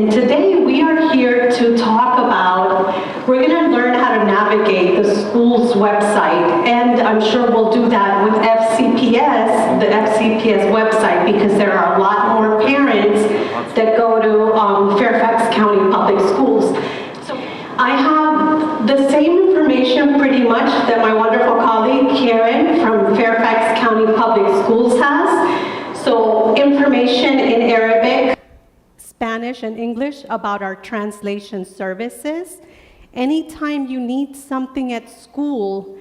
And today we are here to talk about, we're going to learn how to navigate the school's website, and I'm sure we'll do that with FCPS, the FCPS website, because there are a lot more parents that go to Fairfax County Public Schools. So I have the same information pretty much that my wonderful colleague Karen from Fairfax County Public Schools has. So information in Arabic, Spanish, and English about our translation services. Anytime you need something at school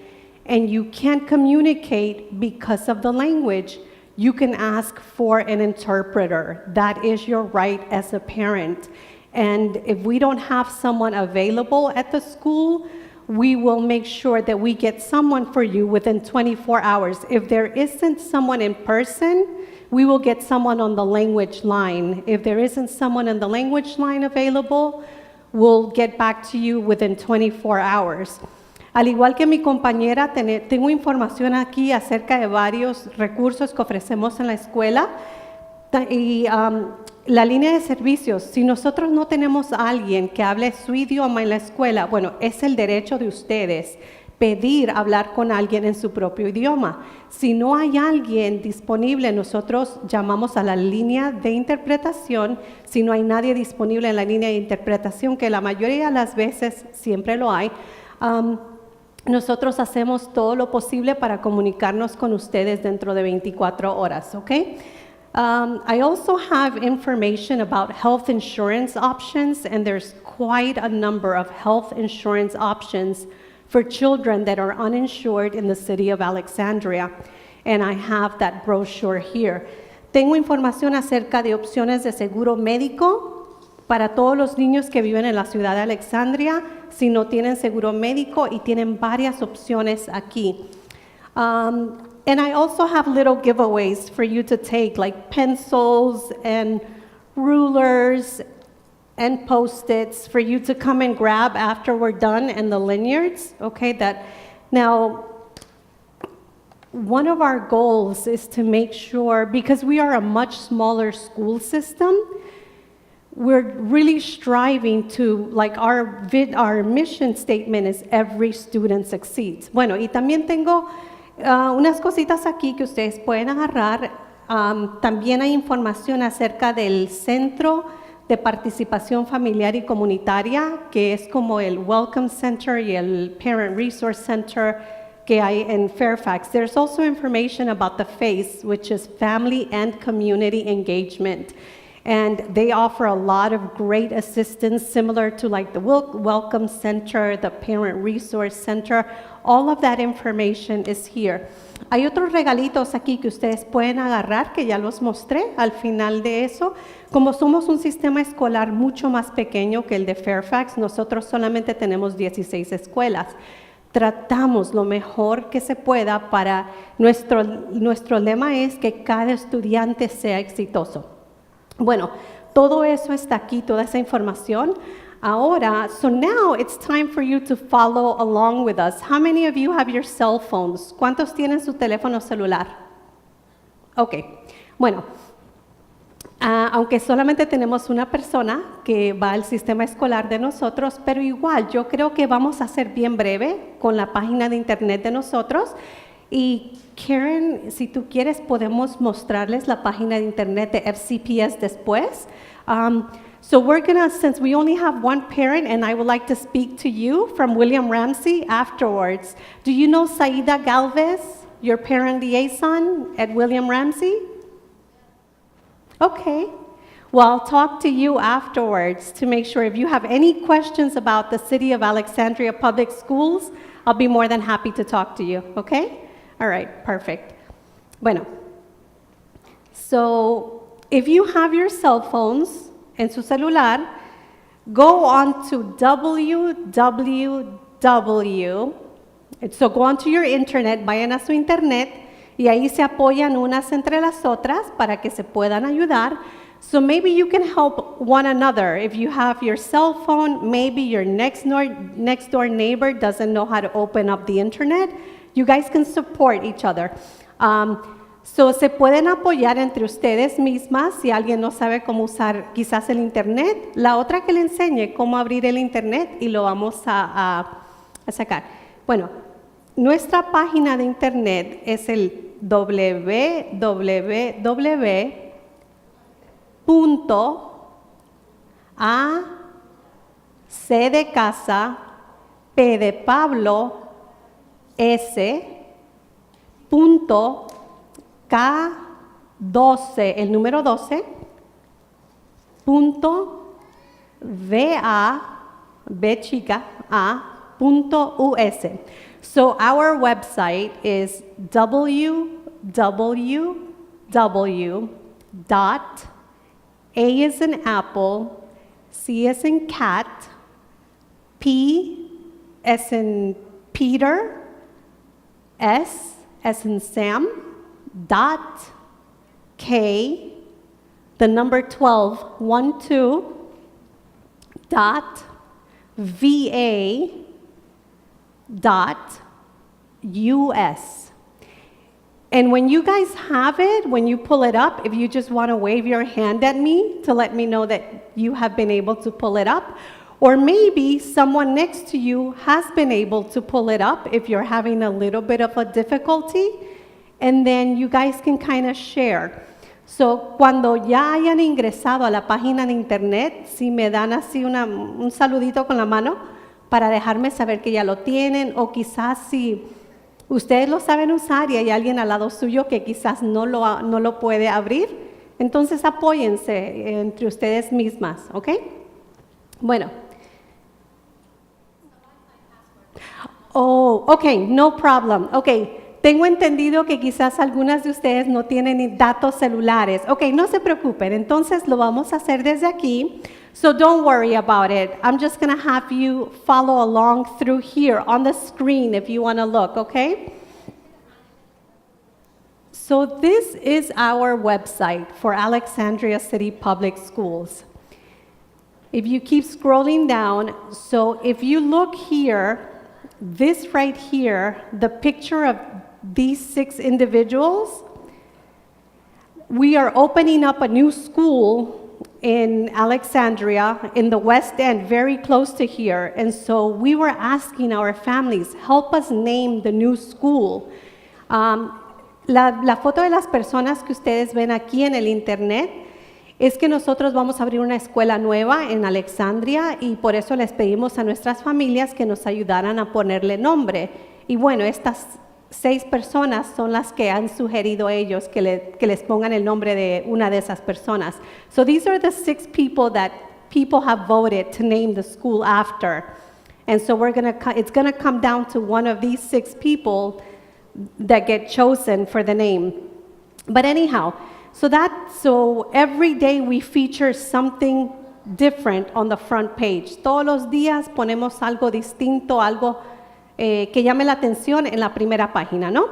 and you can't communicate because of the language, you can ask for an interpreter. That is your right as a parent. And if we don't have someone available at the school, we will make sure that we get someone for you within 24 hours. If there isn't someone in person, we will get someone on the language line. If there isn't someone on the language line available, we'll get back to you within 24 hours. Al igual que mi compañera, tengo información aquí acerca de varios recursos que ofrecemos en la escuela. Y la línea de servicios, si nosotros no tenemos a alguien que hable su idioma en la escuela, bueno, es el derecho de ustedes pedir hablar con alguien en su propio idioma. Si no hay alguien disponible, nosotros llamamos a la línea de interpretación. Si no hay nadie disponible en la línea de interpretación, que la mayoría de las veces siempre lo hay, nosotros hacemos todo lo posible para comunicarnos con ustedes dentro de 24 horas, ¿ok? I also have information about health insurance options, and there's quite a number of health insurance options for children that are uninsured in the city of Alexandria, and I have that brochure here. Tengo información acerca de opciones de seguro médico para todos los niños que viven en la ciudad de Alexandria, si no tienen seguro médico, y tienen varias opciones aquí. And I also have little giveaways for you to take, like pencils and rulers and Post-its for you to come and grab after we're done, and the lanyards, okay? Now, one of our goals is to make sure, because we are a much smaller school system, we're really striving to, like our mission statement is every student succeeds. Bueno, y también tengo unas cositas aquí que ustedes pueden agarrar. También hay información acerca del Centro de Participación Familiar y Comunitaria, que es como el Welcome Center y el Parent Resource Center que hay en Fairfax. There's also information about the FACE, which is Family and Community Engagement. And they offer a lot of great assistance, similar to like the Welcome Center, the Parent Resource Center. All of that information is here. Hay otros regalitos aquí que ustedes pueden agarrar, que ya los mostré al final de eso. Como somos un sistema escolar mucho más pequeño que el de Fairfax, nosotros solamente tenemos 16 escuelas. Tratamos lo mejor que se pueda para nuestro lema es que cada estudiante sea exitoso. Bueno, todo eso está aquí, toda esa información. Ahora, so now it's time for you to follow along with us. How many of you have your cell phones? ¿Cuántos tienen su teléfono celular? Ok, bueno, aunque solamente tenemos una persona que va al sistema escolar de nosotros, pero igual yo creo que vamos a ser bien breve con la página de internet de nosotros. Y Karen, si tú quieres, podemos mostrarles la página de internet de FCPS después. So we're gonna, since we only have one parent, and I would like to speak to you from William Ramsey afterwards. Do you know Saida Galvez, your parent liaison at William Ramsey? Okay. Well, I'll talk to you afterwards to make sure if you have any questions about the City of Alexandria Public Schools, I'll be more than happy to talk to you, okay? All right, perfect. Bueno, so if you have your cell phones en su celular, go on to so go onto your internet, vayan a su internet, y ahí se apoyan unas entre las otras para que se puedan ayudar. So maybe you can help one another. If you have your cell phone, maybe your next door neighbor doesn't know how to open up the internet. You guys can support each other. So, se pueden apoyar entre ustedes mismas si alguien no sabe cómo usar quizás el internet. La otra que le enseñe cómo abrir el internet y lo vamos a sacar. Bueno, nuestra página de internet es el www.a C de casa, P de Pablo, S, punto, K12, el número 12, punto, VA, B chica, A, punto, US. So our website is www.A as in apple, C as in cat, P as in Peter, S as in Sam, dot, K, the number 12, 12, dot, VA, dot, US. And when you guys have it, when you pull it up, if you just want to wave your hand at me to let me know that you have been able to pull it up, or maybe someone next to you has been able to pull it up if you're having a little bit of a difficulty, and then you guys can kind of share. So, cuando ya hayan ingresado a la página de internet, si me dan así un saludito con la mano para dejarme saber que ya lo tienen, o quizás si ustedes lo saben usar y hay alguien al lado suyo que quizás no lo puede abrir, entonces apóyense entre ustedes mismas, ¿ok? Bueno. Oh, okay, no problem. Okay, tengo entendido que quizás algunas de ustedes no tienen datos celulares. Okay, no se preocupen. Entonces lo vamos a hacer desde aquí. So don't worry about it. I'm just going to have you follow along through here on the screen if you want to look, okay? So this is our website for Alexandria City Public Schools. If you keep scrolling down, so if you look here, this right here, the picture of these 6 individuals, we are opening up a new school in Alexandria, in the West End, very close to here. And so we were asking our families, help us name the new school. La foto de las personas que ustedes ven aquí en el internet es que nosotros vamos a abrir una escuela nueva en Alexandria y por eso les pedimos a nuestras familias que nos ayudaran a ponerle nombre. Y bueno, estas 6 personas son las que han sugerido ellos que les pongan el nombre de una de esas personas. So these are the 6 people that people have voted to name the school after. And so it's gonna come down to one of these 6 people that get chosen for the name. But anyhow, so every day we feature something different on the front page. Todos los días ponemos algo distinto, algo que llame la atención en la primera página, ¿no?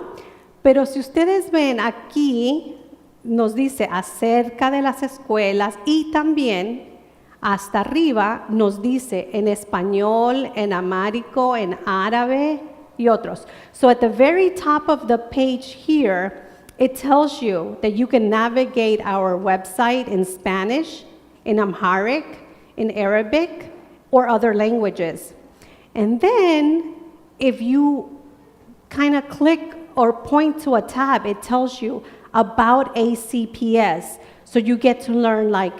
Pero si ustedes ven aquí, nos dice acerca de las escuelas y también hasta arriba nos dice en español, en amárico, en árabe y otros. So at the very top of the page here, it tells you that you can navigate our website in Spanish, in Amharic, in Arabic, or other languages. And then, if you kind of click or point to a tab, it tells you about ACPS. So you get to learn like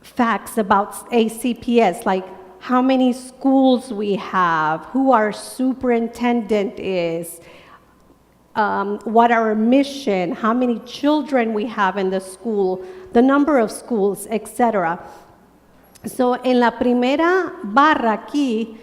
facts about ACPS, like how many schools we have, who our superintendent is, what our mission, how many children we have in the school, the number of schools, etc. So, en la primera barra aquí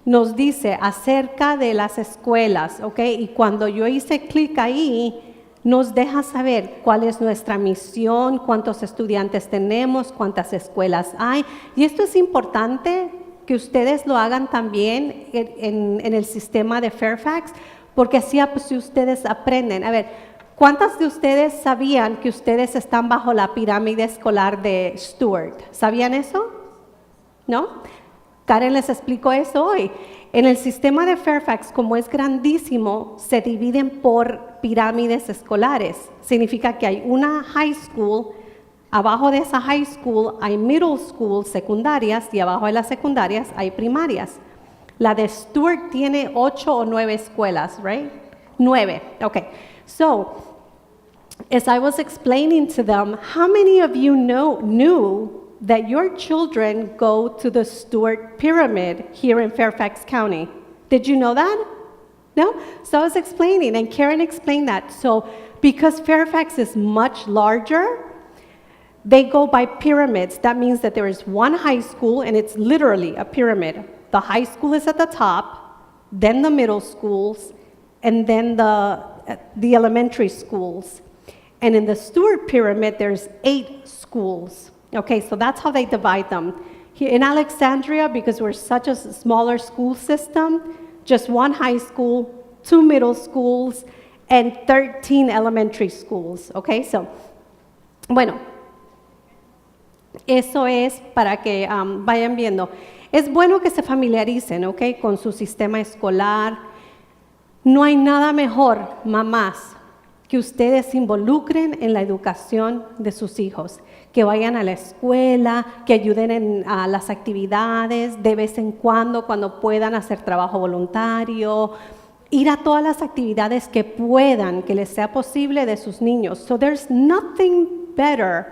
nos dice acerca de las escuelas, ¿ok? Y cuando yo hice clic ahí, nos deja saber cuál es nuestra misión, cuántos estudiantes tenemos, cuántas escuelas hay. Y esto es importante que ustedes lo hagan también en el sistema de Fairfax, porque así pues, ustedes aprenden. A ver, ¿cuántas de ustedes sabían que ustedes están bajo la pirámide escolar de Stewart? ¿Sabían eso? ¿No? Karen les explicó eso hoy. En el sistema de Fairfax, como es grandísimo, se dividen por pirámides escolares. Significa que hay una high school, abajo de esa high school hay middle school, secundarias, y abajo de las secundarias hay primarias. La de Stuart tiene 8 o 9 escuelas, right? 9, okay. So, as I was explaining to them, how many of you knew that your children go to the Stuart Pyramid here in Fairfax County? Did you know that? No? So I was explaining, and Karen explained that. So because Fairfax is much larger, they go by pyramids. That means that there is one high school, and it's literally a pyramid. The high school is at the top, then the middle schools, and then the elementary schools. And in the Stuart Pyramid, there's 8 schools. Okay, so that's how they divide them. Here in Alexandria, because we're such a smaller school system, just one high school, 2 middle schools, and 13 elementary schools. Okay, so, bueno, eso es para que vayan viendo. Es bueno que se familiaricen, ok, con su sistema escolar. No hay nada mejor, mamás, que ustedes se involucren en la educación de sus hijos, que vayan a la escuela, que ayuden a las actividades, de vez en cuando puedan hacer trabajo voluntario, ir a todas las actividades que puedan, que les sea posible de sus niños. So there's nothing better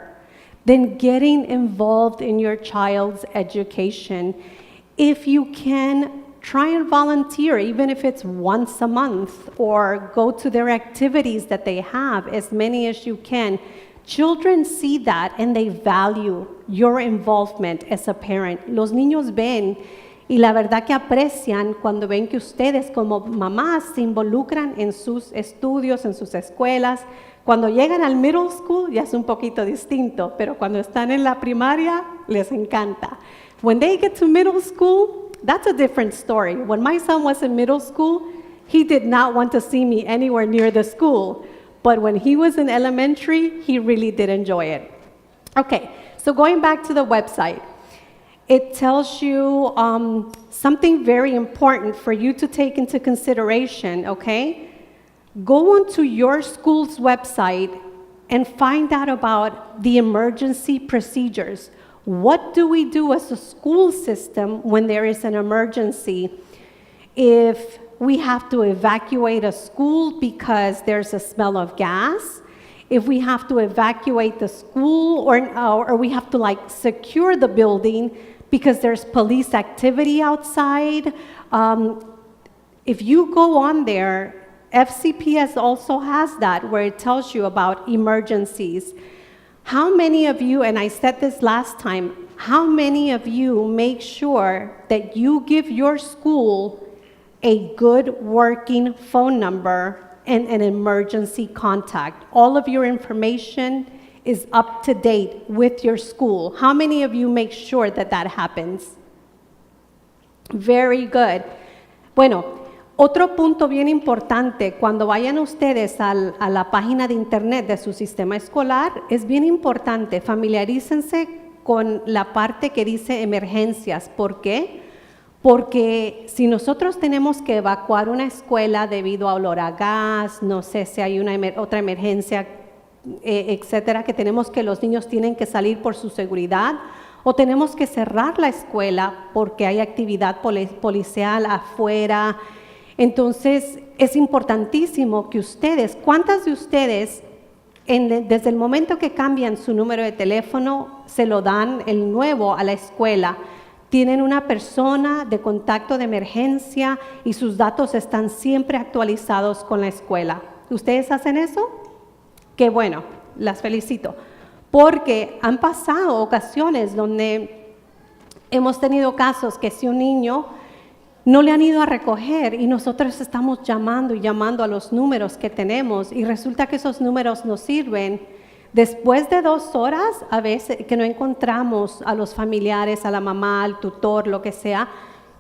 than getting involved in your child's education. If you can, try and volunteer, even if it's once a month, or go to their activities that they have, as many as you can. Children see that and they value your involvement as a parent. Los niños ven y la verdad que aprecian cuando ven que ustedes como mamás se involucran en sus estudios, en sus escuelas. Cuando llegan al middle school ya es un poquito distinto, pero cuando están en la primaria les encanta. When they get to middle school, that's a different story. When my son was in middle school, he did not want to see me anywhere near the school. But when he was in elementary, he really did enjoy it. Okay, so going back to the website, it tells you something very important for you to take into consideration, okay? Go onto your school's website and find out about the emergency procedures. What do we do as a school system when there is an emergency? If we have to evacuate a school because there's a smell of gas, if we have to evacuate the school, or we have to secure the building because there's police activity outside. If you go on there, FCPS also has that where it tells you about emergencies. How many of you, and I said this last time, how many of you make sure that you give your school a good working phone number and an emergency contact? All of your information is up to date with your school. How many of you make sure that that happens? Very good. Bueno, otro punto bien importante, cuando vayan ustedes a la página de internet de su sistema escolar, es bien importante, familiarícense con la parte que dice emergencias. ¿Por qué? Porque si nosotros tenemos que evacuar una escuela debido a olor a gas, no sé si hay otra emergencia, etcétera, que tenemos que los niños tienen que salir por su seguridad, o tenemos que cerrar la escuela porque hay actividad policial afuera. Entonces, es importantísimo que ustedes, ¿cuántas de ustedes desde el momento que cambian su número de teléfono, se lo dan el nuevo a la escuela? Tienen una persona de contacto de emergencia y sus datos están siempre actualizados con la escuela. ¿Ustedes hacen eso? Qué bueno, las felicito. Porque han pasado ocasiones donde hemos tenido casos que si un niño no le han ido a recoger y nosotros estamos llamando y llamando a los números que tenemos y resulta que esos números no sirven. Después de 2 horas, a veces que no encontramos a los familiares, a la mamá, al tutor, lo que sea,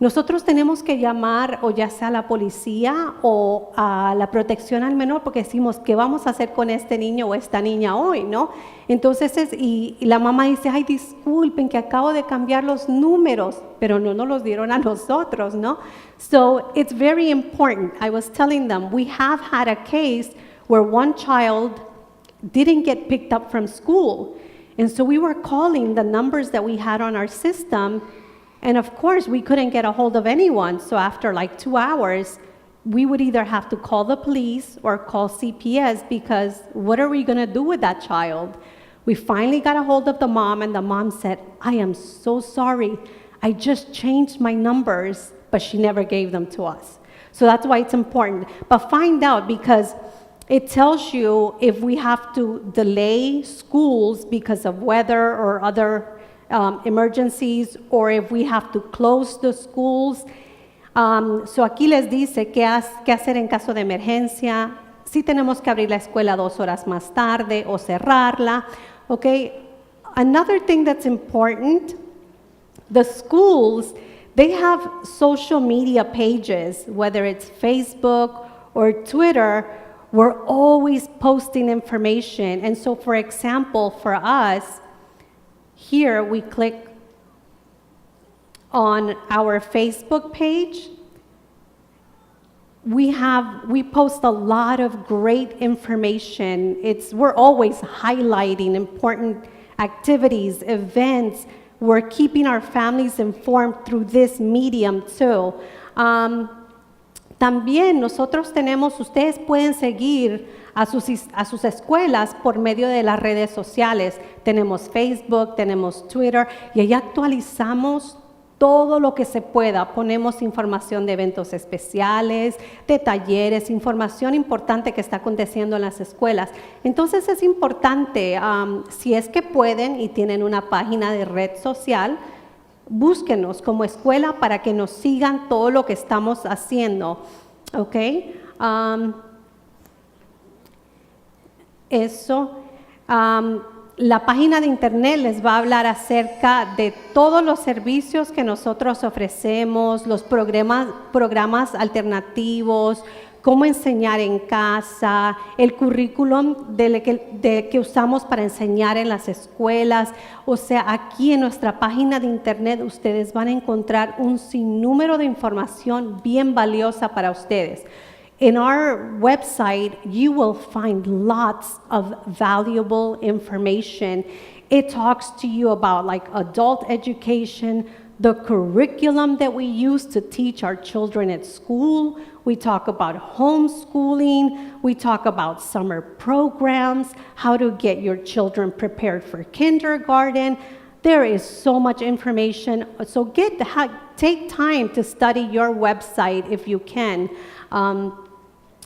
nosotros tenemos que llamar o ya sea a la policía o a la protección al menor porque decimos, ¿qué vamos a hacer con este niño o esta niña hoy, no? Entonces, y la mamá dice, ay, disculpen que acabo de cambiar los números, pero no nos los dieron a nosotros, ¿no? So, it's very important. I was telling them, we have had a case where one child didn't get picked up from school. And so we were calling the numbers that we had on our system, and of course we couldn't get a hold of anyone. So after like 2 hours, we would either have to call the police or call CPS, because what are we gonna do with that child? We finally got a hold of the mom, and the mom said, I am so sorry. I just changed my numbers, but she never gave them to us. So that's why it's important. But find out, because it tells you if we have to delay schools because of weather or other emergencies, or if we have to close the schools. So aquí les dice qué hacer en caso de emergencia, si tenemos que abrir la escuela 2 horas más tarde o cerrarla. Okay, another thing that's important, the schools, they have social media pages, whether it's Facebook or Twitter. We're always posting information. And so, for example, for us, here we click on our Facebook page. We post a lot of great information. We're always highlighting important activities, events. We're keeping our families informed through this medium too. También ustedes pueden seguir a sus escuelas por medio de las redes sociales. Tenemos Facebook, tenemos Twitter, y ahí actualizamos todo lo que se pueda. Ponemos información de eventos especiales, de talleres, información importante que está aconteciendo en las escuelas. Entonces es importante, si es que pueden y tienen una página de red social, búsquenos como escuela para que nos sigan todo lo que estamos haciendo, ¿ok? La página de internet les va a hablar acerca de todos los servicios que nosotros ofrecemos, los programas alternativos, cómo enseñar en casa, el currículum que usamos para enseñar en las escuelas. O sea, aquí en nuestra página de internet ustedes van a encontrar un sinnúmero de información bien valiosa para ustedes. In our website, you will find lots of valuable information. It talks to you about like adult education, the curriculum that we use to teach our children at school. We talk about homeschooling. We talk about summer programs, how to get your children prepared for kindergarten. There is so much information. So take time to study your website if you can.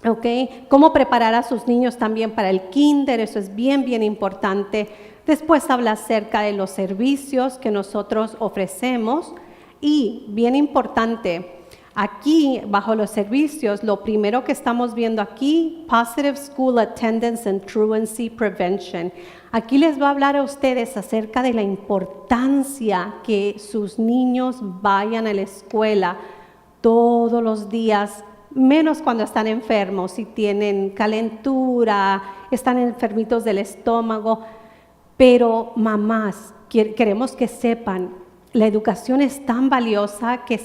Okay. Cómo preparar a sus niños también para el kinder, eso es bien, bien importante. Después habla acerca de los servicios que nosotros ofrecemos y, bien importante, aquí bajo los servicios, lo primero que estamos viendo aquí, Positive School Attendance and Truancy Prevention. Aquí les va a hablar a ustedes acerca de la importancia que sus niños vayan a la escuela todos los días, menos cuando están enfermos, si tienen calentura, están enfermitos del estómago. Pero mamás, queremos que sepan, la educación es tan valiosa que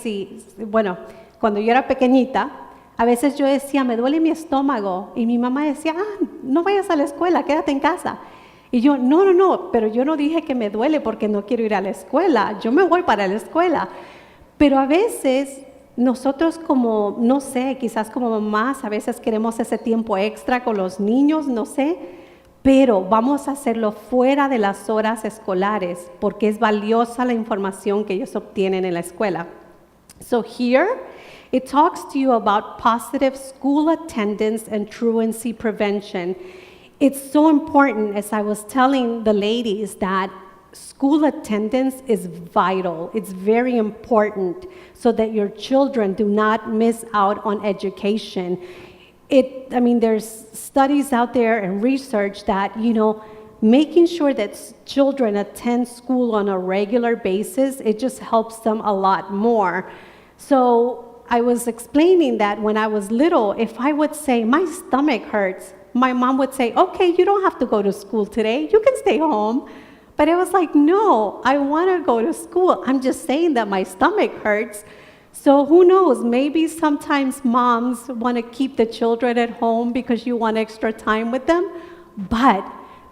cuando yo era pequeñita, a veces yo decía, me duele mi estómago, y mi mamá decía, no vayas a la escuela, quédate en casa. Y yo, no, pero yo no dije que me duele porque no quiero ir a la escuela, yo me voy para la escuela. Pero a veces nosotros como, no sé, quizás como mamás, a veces queremos ese tiempo extra con los niños, no sé, pero vamos a hacerlo fuera de las horas escolares porque es valiosa la información que ellos obtienen en la escuela. So here, it talks to you about positive school attendance and truancy prevention. It's so important, as I was telling the ladies, that school attendance is vital. It's very important so that your children do not miss out on education. There's studies out there and research that, making sure that children attend school on a regular basis, it just helps them a lot more. So I was explaining that when I was little, if I would say, my stomach hurts, my mom would say, okay, you don't have to go to school today. You can stay home. But it was like, no, I want to go to school. I'm just saying that my stomach hurts. So who knows, maybe sometimes moms want to keep the children at home because you want extra time with them, but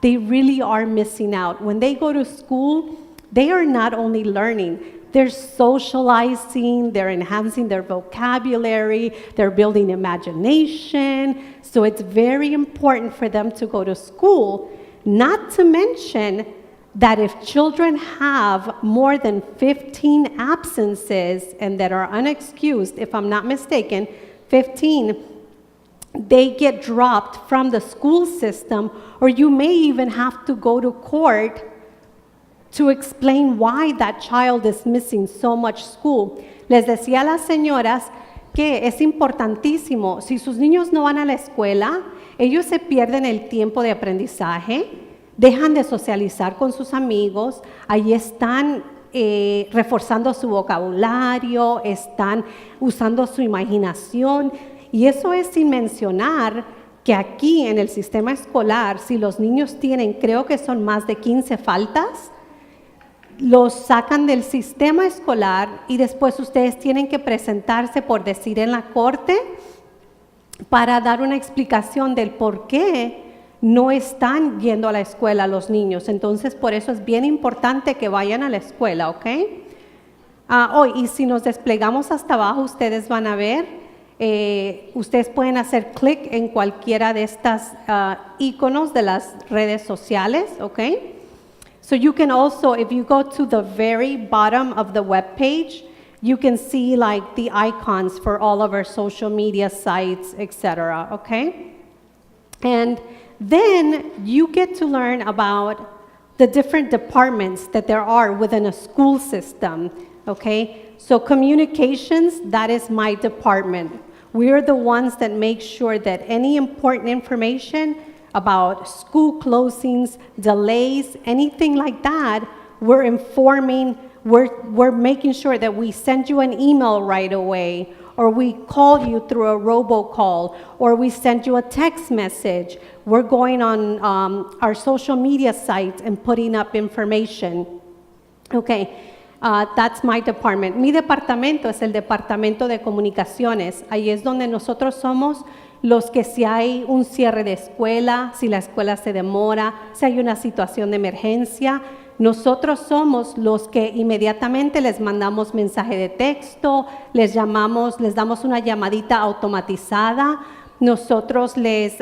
they really are missing out. When they go to school, they are not only learning, they're socializing, they're enhancing their vocabulary, they're building imagination. So it's very important for them to go to school, not to mention that if children have more than 15 absences and that are unexcused, if I'm not mistaken, 15, they get dropped from the school system, or you may even have to go to court to explain why that child is missing so much school. Les decía a las señoras que es importantísimo, si sus niños no van a la escuela, ellos se pierden el tiempo de aprendizaje, dejan de socializar con sus amigos, ahí están reforzando su vocabulario, están usando su imaginación, y eso es sin mencionar que aquí en el sistema escolar, si los niños tienen, creo que son más de 15 faltas, los sacan del sistema escolar y después ustedes tienen que presentarse, por decir, en la corte para dar una explicación del por qué no están yendo a la escuela los niños. Entonces, por eso es bien importante que vayan a la escuela, ¿ok? Y si nos desplegamos hasta abajo, ustedes van a ver, ustedes pueden hacer clic en cualquiera de estas iconos de las redes sociales, ¿ok? So you can also, if you go to the very bottom of the web page, you can see like the icons for all of our social media sites, etc., okay? And then you get to learn about the different departments that there are within a school system, okay? So communications, that is my department. We're the ones that make sure that any important information about school closings, delays, anything like that, we're informing, we're making sure that we send you an email right away, or we call you through a robocall, or we send you a text message. We're going on our social media sites and putting up information. Okay, that's my department. Mi departamento es el departamento de comunicaciones. Ahí es donde nosotros somos los que, si hay un cierre de escuela, si la escuela se demora, si hay una situación de emergencia, nosotros somos los que inmediatamente les mandamos mensaje de texto, les damos una llamadita automatizada, nosotros les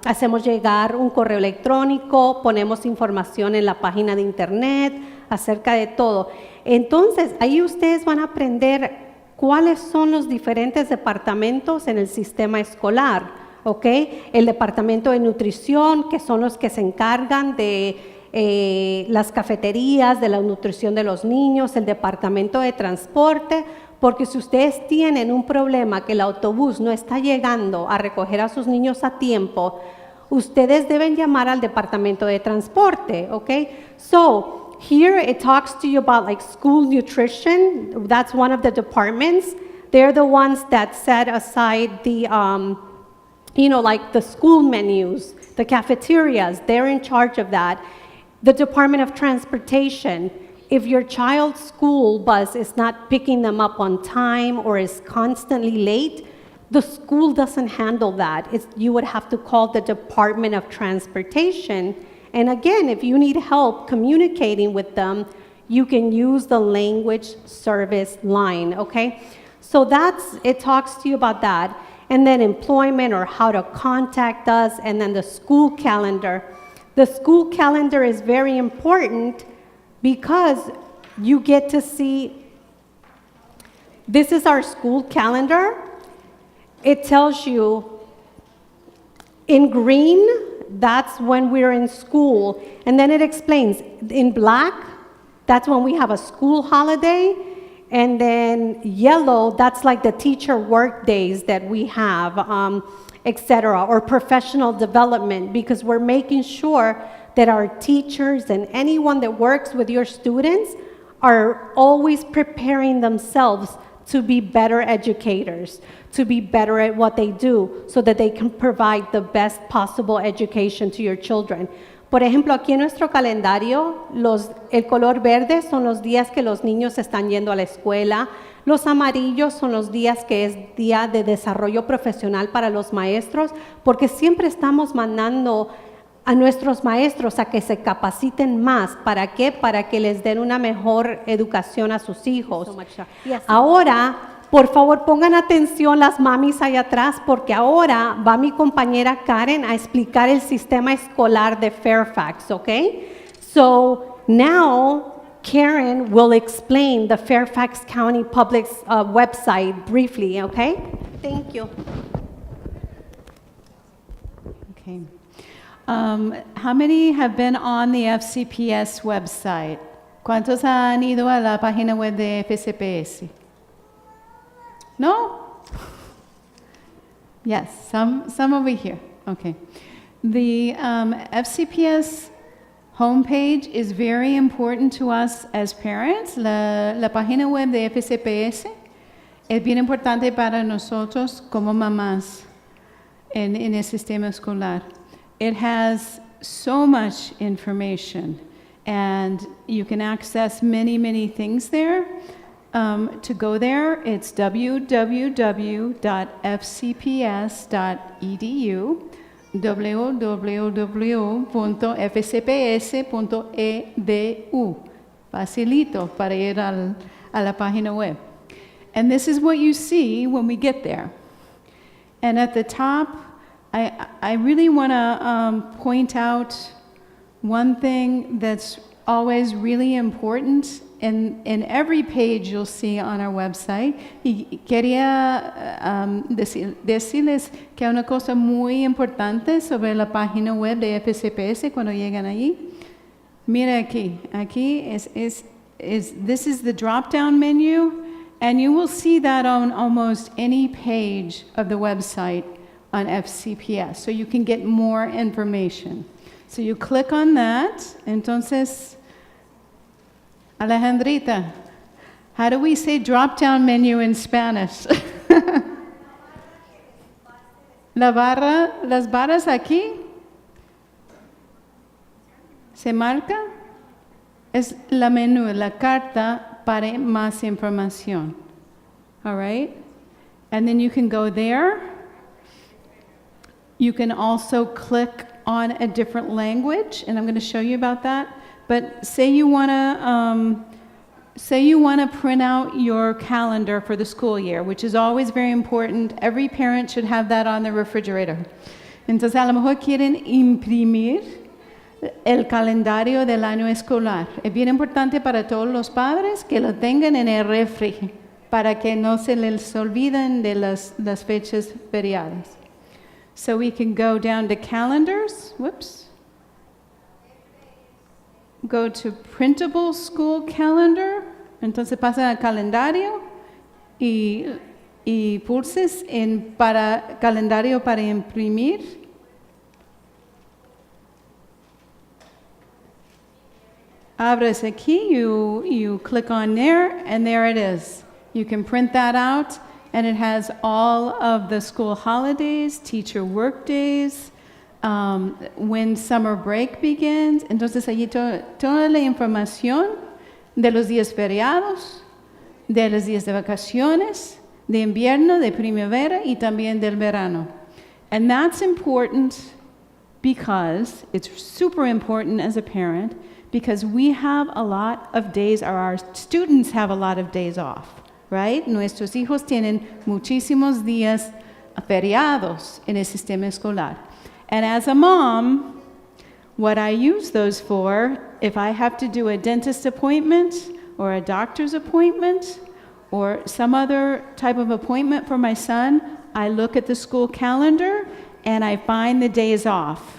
hacemos llegar un correo electrónico, ponemos información en la página de internet acerca de todo. Entonces, ahí ustedes van a aprender cuáles son los diferentes departamentos en el sistema escolar, ¿ok? El departamento de nutrición, que son los que se encargan de las cafeterías, de la nutrición de los niños, el departamento de transporte, porque si ustedes tienen un problema que el autobús no está llegando a recoger a sus niños a tiempo, ustedes deben llamar al departamento de transporte, ¿ok? So, here it talks to you about like school nutrition. That's one of the departments. They're the ones that set aside the, like the school menus, the cafeterias. They're in charge of that. The Department of Transportation. If your child's school bus is not picking them up on time or is constantly late, the school doesn't handle that. You would have to call the Department of Transportation. And again, if you need help communicating with them, you can use the language service line, okay? So it talks to you about that. And then employment, or how to contact us, and then the school calendar. The school calendar is very important because you get to see, this is our school calendar. It tells you in green, that's when we're in school. And then it explains, in black, that's when we have a school holiday. And then yellow, that's like the teacher work days that we have, etc., or professional development, because we're making sure that our teachers and anyone that works with your students are always preparing themselves to be better educators, to be better at what they do, so that they can provide the best possible education to your children. Por ejemplo, aquí en nuestro calendario, el color verde son los días que los niños están yendo a la escuela, los amarillos son los días que es día de desarrollo profesional para los maestros, porque siempre estamos mandando a nuestros maestros a que se capaciten más. ¿Para qué? Para que les den una mejor educación a sus hijos. Ahora, por favor, pongan atención las mamis allá atrás, porque ahora va mi compañera Karen a explicar el sistema escolar de Fairfax, ¿ok? So, now Karen will explain the Fairfax County Public website briefly, okay? Thank you. Okay. How many have been on the FCPS website? ¿Cuántos han ido a la página web de FCPS? No? Yes, some over here. Okay. The FCPS homepage is very important to us as parents. La página web de FCPS es bien importante para nosotros como mamás en el sistema escolar. It has so much information, and you can access many, many things there. To go there, it's www.fcps.edu, www.fcps.edu. Facilito para ir a la página web. And this is what you see when we get there. And at the top, I really want to point out one thing that's always really important in every page you'll see on our website. Y quería decirles que hay una cosa muy importante sobre la página web de FCPS cuando llegan allí. Mira aquí this is the drop-down menu, and you will see that on almost any page of the website on FCPS, so you can get more information. So you click on that. Entonces, Alejandrita, how do we say drop-down menu in Spanish? Las barras aquí, ¿se marca? Es la menú, la carta para más información. All right? And then you can go there. You can also click on a different language, and I'm going to show you about that. But say you want to print out your calendar for the school year, which is always very important. Every parent should have that on their refrigerator. Entonces, a lo mejor quieren imprimir el calendario del año escolar. Es bien importante para todos los padres que lo tengan en el refri para que no se les olviden de las fechas feriadas. So we can go down to calendars. Whoops. Go to printable school calendar. Entonces pasa al calendario y pulses en para calendario para imprimir. Abres aquí, you click on there, and there it is. You can print that out, and it has all of the school holidays, teacher work days, when summer break begins. Entonces allí toda la información de los días feriados, de los días de vacaciones, de invierno, de primavera y también del verano. And that's important because it's super important as a parent, because we have a lot of days, or our students have a lot of days off, right? Nuestros hijos tienen muchísimos días feriados en el sistema escolar. And as a mom, what I use those for, if I have to do a dentist appointment or a doctor's appointment or some other type of appointment for my son, I look at the school calendar and I find the days off.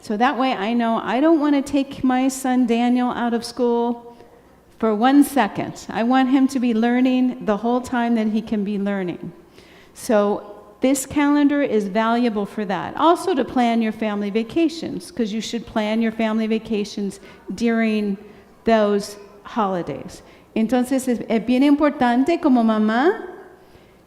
So that way I know I don't want to take my son Daniel out of school for 1 second. I want him to be learning the whole time that he can be learning. So this calendar is valuable for that. Also to plan your family vacations, because you should plan your family vacations during those holidays. Entonces es bien importante como mamá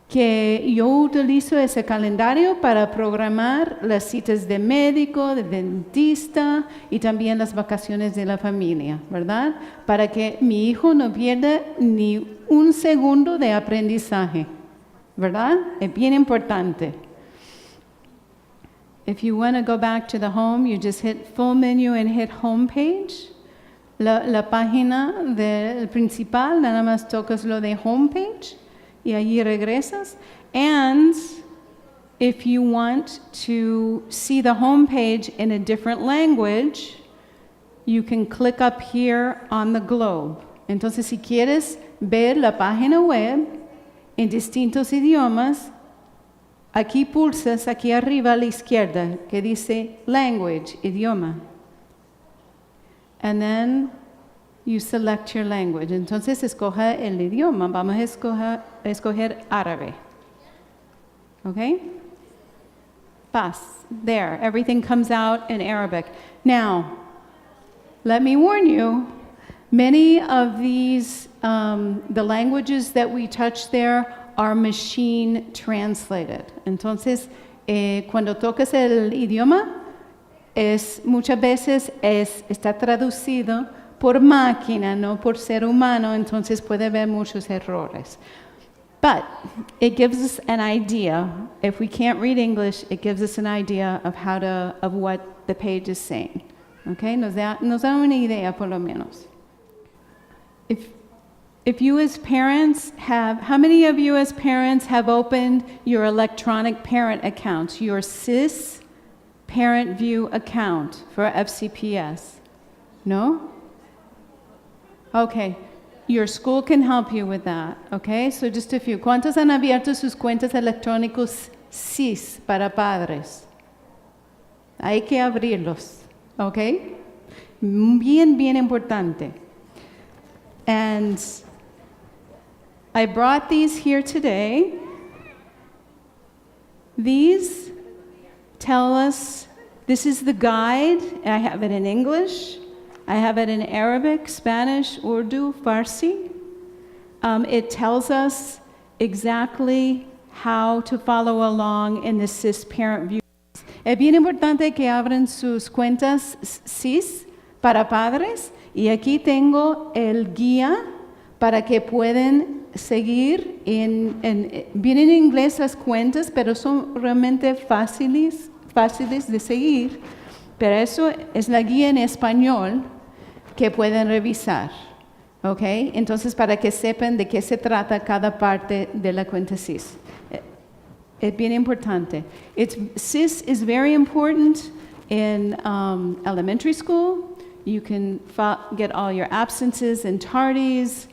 que yo utilizo ese calendario para programar las citas de médico, de dentista y también las vacaciones de la familia, ¿verdad? Para que mi hijo no pierda ni un segundo de aprendizaje, ¿verdad? Es bien importante. If you want to go back to the home, you just hit full menu and hit home page. La página principal, nada más tocas lo de home page. Y allí regresas. And if you want to see the home page in a different language, you can click up here on the globe. Entonces, si quieres ver la página web en distintos idiomas, aquí pulsas aquí arriba a la izquierda que dice language, idioma. And then you select your language. Entonces, escoja el idioma. Vamos a escoger árabe. Okay? Paz. There. Everything comes out in Arabic. Now, let me warn you, many of these, the languages that we touch there are machine translated. Entonces, cuando tocas el idioma, muchas veces está traducido por máquina, no por ser humano, entonces puede haber muchos errores. But it gives us an idea. If we can't read English, it gives us an idea of what the page is saying. Okay? Nos da una idea por lo menos. If you as parents how many of you as parents have opened your electronic parent accounts, your SIS Parent View account for FCPS? No? Okay, your school can help you with that, okay? So just a few. ¿Cuántos han abierto sus cuentas electrónicos SIS para padres? Hay que abrirlos, okay? Bien, bien importante. And I brought these here today. These tell us, this is the guide. I have it in English. I have it in Arabic, Spanish, Urdu, Farsi. It tells us exactly how to follow along in the SIS parent view. Es bien importante que abran sus cuentas SIS para padres. Y aquí tengo el guía para que puedan seguir. Vienen en inglés las cuentas, pero son realmente fáciles de seguir. Pero eso es la guía en español que pueden revisar, ¿ok? Entonces, para que sepan de qué se trata cada parte de la cuenta SIS. Es bien importante. SIS is very important in elementary school. You can get all your absences and tardies.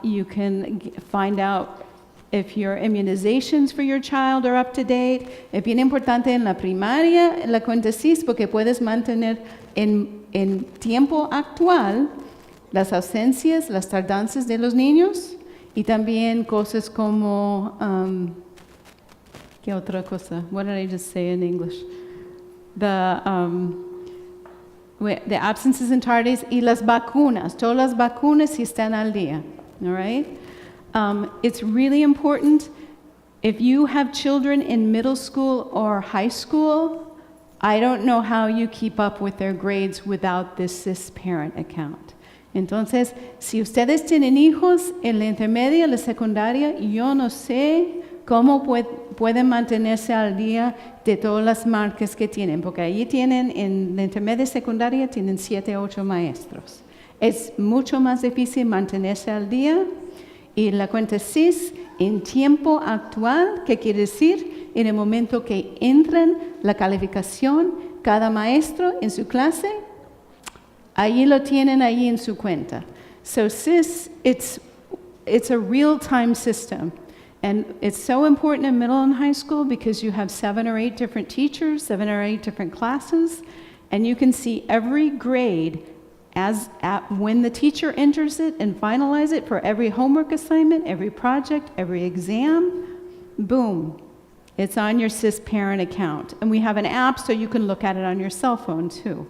You can find out if your immunizations for your child are up to date. Es bien importante en la primaria, la cuenta SIS, porque puedes mantener en tiempo actual las ausencias, las tardanzas de los niños y también cosas como, ¿qué otra cosa? What did I just say in English? The absences and tardies y las vacunas. Todas las vacunas sí están al día, all right? It's really important if you have children in middle school or high school. I don't know how you keep up with their grades without this SIS parent account. Entonces, si ustedes tienen hijos en la intermedia, la secundaria, yo no sé cómo pueden mantenerse al día de todas las marcas que tienen, porque allí tienen, en la intermedia y secundaria, tienen 7 o 8 maestros. Es mucho más difícil mantenerse al día. Y la cuenta SIS en tiempo actual, ¿qué quiere decir? En el momento que entran la calificación, cada maestro en su clase, allí lo tienen allí en su cuenta. So SIS, it's a real-time system. And it's so important in middle and high school because you have 7 or 8 different teachers, 7 or 8 different classes, and you can see every grade when the teacher enters it and finalizes it for every homework assignment, every project, every exam, boom, it's on your SIS parent account. And we have an app so you can look at it on your cell phone too.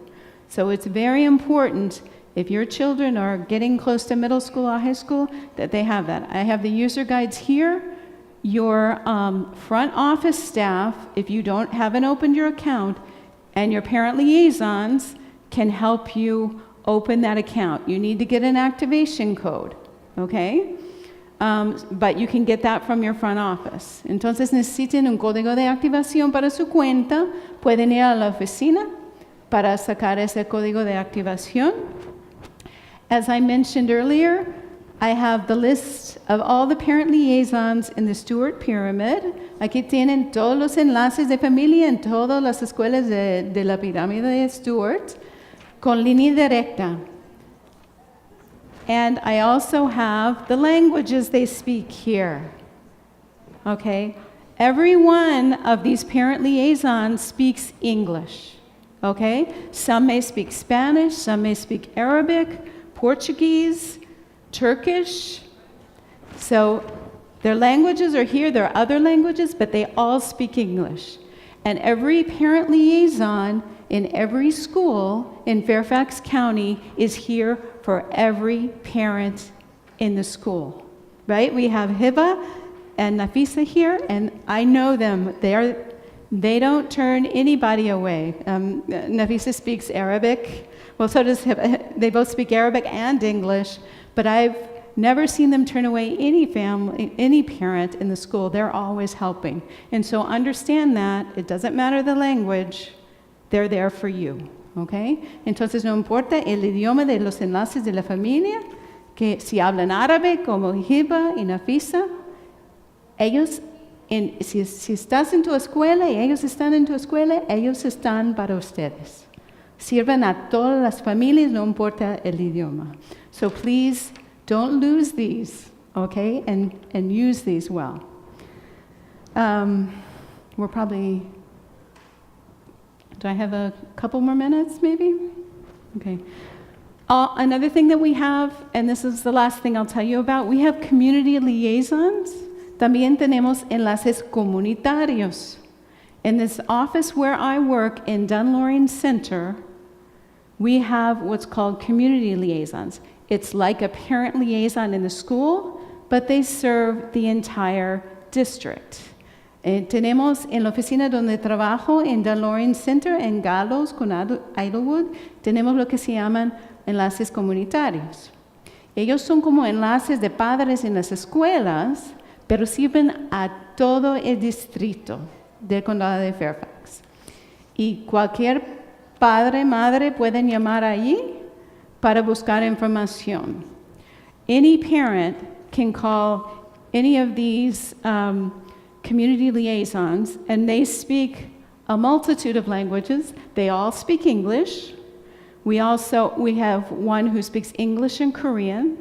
So it's very important if your children are getting close to middle school or high school that they have that. I have the user guides here. your front office staff, if you haven't opened your account, and your parent liaisons can help you open that account. You need to get an activation code, okay? But you can get that from your front office. Entonces necesiten un código de activación para su cuenta, pueden ir a la oficina para sacar ese código de activación. As I mentioned earlier, I have the list of all the parent liaisons in the Stewart Pyramid. Aquí tienen todos los enlaces de familia en todas las escuelas de la pirámide de Stewart con línea directa. And I also have the languages they speak here. Okay? Every one of these parent liaisons speaks English. Okay? Some may speak Spanish, some may speak Arabic, Portuguese, Turkish. So their languages are here, there are other languages, but they all speak English. And every parent liaison in every school in Fairfax County is here for every parent in the school, right? We have Hiba and Nafisa here, and I know them. They don't turn anybody away. Nafisa speaks Arabic. Well, so does Hiba. They both speak Arabic and English, but I've never seen them turn away any family, any parent in the school. They're always helping. And so understand that it doesn't matter the language, they're there for you, okay? Entonces no importa el idioma de los enlaces de la familia, que si hablan árabe como Hiba y Nafisa, ellos, si estás en tu escuela y ellos están en tu escuela, ellos están para ustedes. Sirven a todas las familias, no importa el idioma. So please don't lose these, okay? And use these well. We're probably, do I have a couple more minutes maybe? Okay. Another thing that we have, and this is the last thing I'll tell you about, we have community liaisons. También tenemos enlaces comunitarios. In this office where I work in Dunlorine Center, we have what's called community liaisons. It's like a parent liaison in the school, but they serve the entire district. Tenemos en la oficina donde trabajo en Dunlorine Center, en Gallows con Idlewood, tenemos lo que se llaman enlaces comunitarios. Ellos son como enlaces de padres en las escuelas, pero sirven a todo el distrito del condado de Fairfax. Y cualquier padre, madre pueden llamar allí para buscar información. Any parent can call any of these community liaisons, and they speak a multitude of languages. They all speak English. We have one who speaks English and Korean,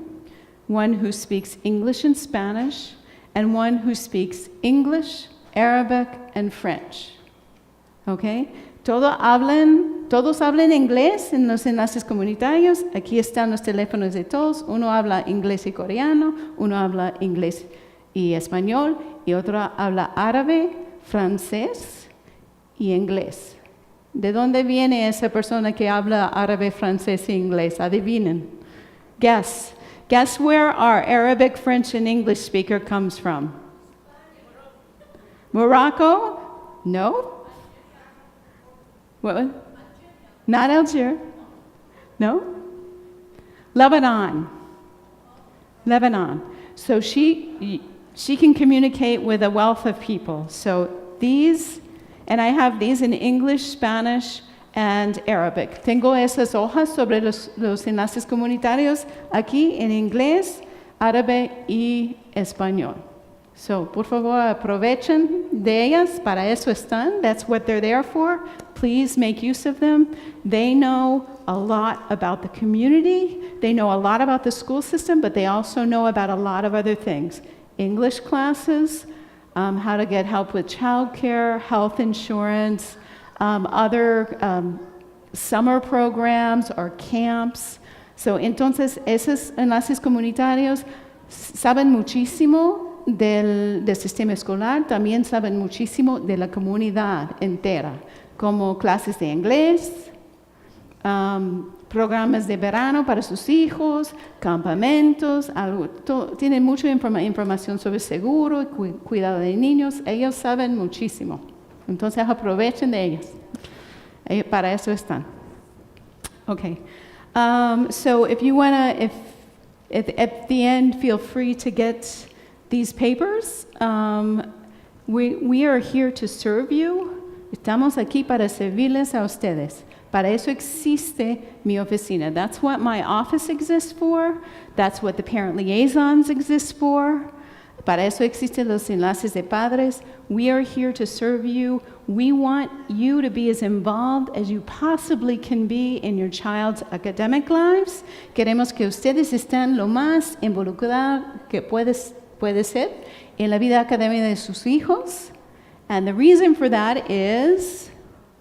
one who speaks English and Spanish, and one who speaks English, Arabic, and French. Okay? Todos hablan inglés en los enlaces comunitarios. Aquí están los teléfonos de todos. Uno habla inglés y coreano, uno habla inglés y español, y otro habla árabe, francés y inglés. ¿De dónde viene esa persona que habla árabe, francés y inglés? Adivinen. Guess. Guess where our Arabic, French, and English speaker comes from? Morocco? No? What? Not Algeria. No? Lebanon. So she can communicate with a wealth of people. So these, and I have these in English, Spanish, and Arabic. Tengo esas hojas sobre los enlaces comunitarios aquí en inglés, árabe y español. So, por favor, aprovechen de ellas, para eso están. That's what they're there for. Please make use of them. They know a lot about the community. They know a lot about the school system, but they also know about a lot of other things. English classes, how to get help with childcare, health insurance, other summer programs or camps. So, entonces, esos enlaces comunitarios saben muchísimo del sistema escolar, también saben muchísimo de la comunidad entera, como clases de inglés, programas de verano para sus hijos, campamentos, tienen mucha información sobre seguro y cuidado de niños. Ellos saben muchísimo. Entonces aprovechen de ellos. Para eso están. Okay. So if you want to, if at the end, feel free to get these papers. We are here to serve you. Estamos aquí para servirles a ustedes. Para eso existe mi oficina. That's what my office exists for. That's what the parent liaisons exist for. Para eso existen los enlaces de padres. We are here to serve you. We want you to be as involved as you possibly can be in your child's academic lives. Queremos que ustedes estén lo más involucrados que puede ser en la vida académica de sus hijos. And the reason for that is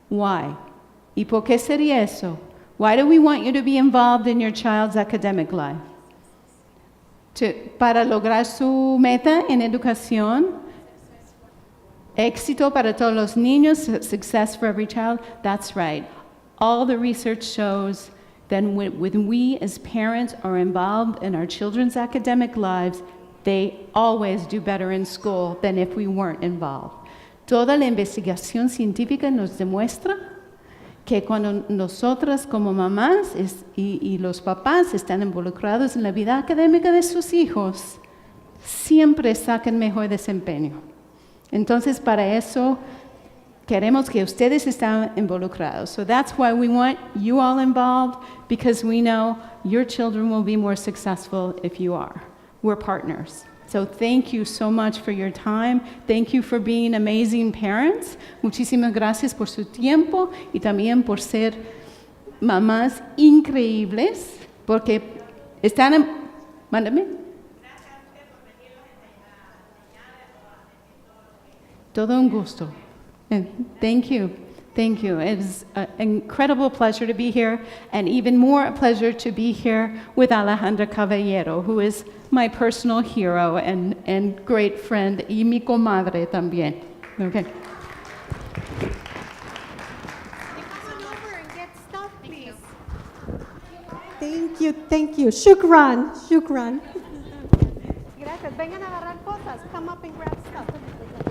why? ¿Y por qué sería eso? Why do we want you to be involved in your child's academic life? Para lograr su meta en educación, éxito para todos los niños, success for every child. That's right. All the research shows that when we as parents are involved in our children's academic lives, they always do better in school than if we weren't involved. Toda la investigación científica nos demuestra que cuando nosotras como mamás y los papás están involucrados en la vida académica de sus hijos, siempre sacan mejor desempeño. Entonces, para eso queremos que ustedes estén involucrados. So that's why we want you all involved, because we know your children will be more successful if you are. We're partners. So thank you so much for your time. Thank you for being amazing parents. Muchísimas gracias por su tiempo y también por ser mamás increíbles, porque están... Mándame. Todo un gusto. Thank you. Thank you. It was an incredible pleasure to be here, and even more a pleasure to be here with Alejandra Caballero, who is my personal hero and great friend, y mi comadre también. Okay. Come over and get stuff, please. Thank you. Shukran. Gracias. Vengan a agarrar cosas. Come up and grab stuff.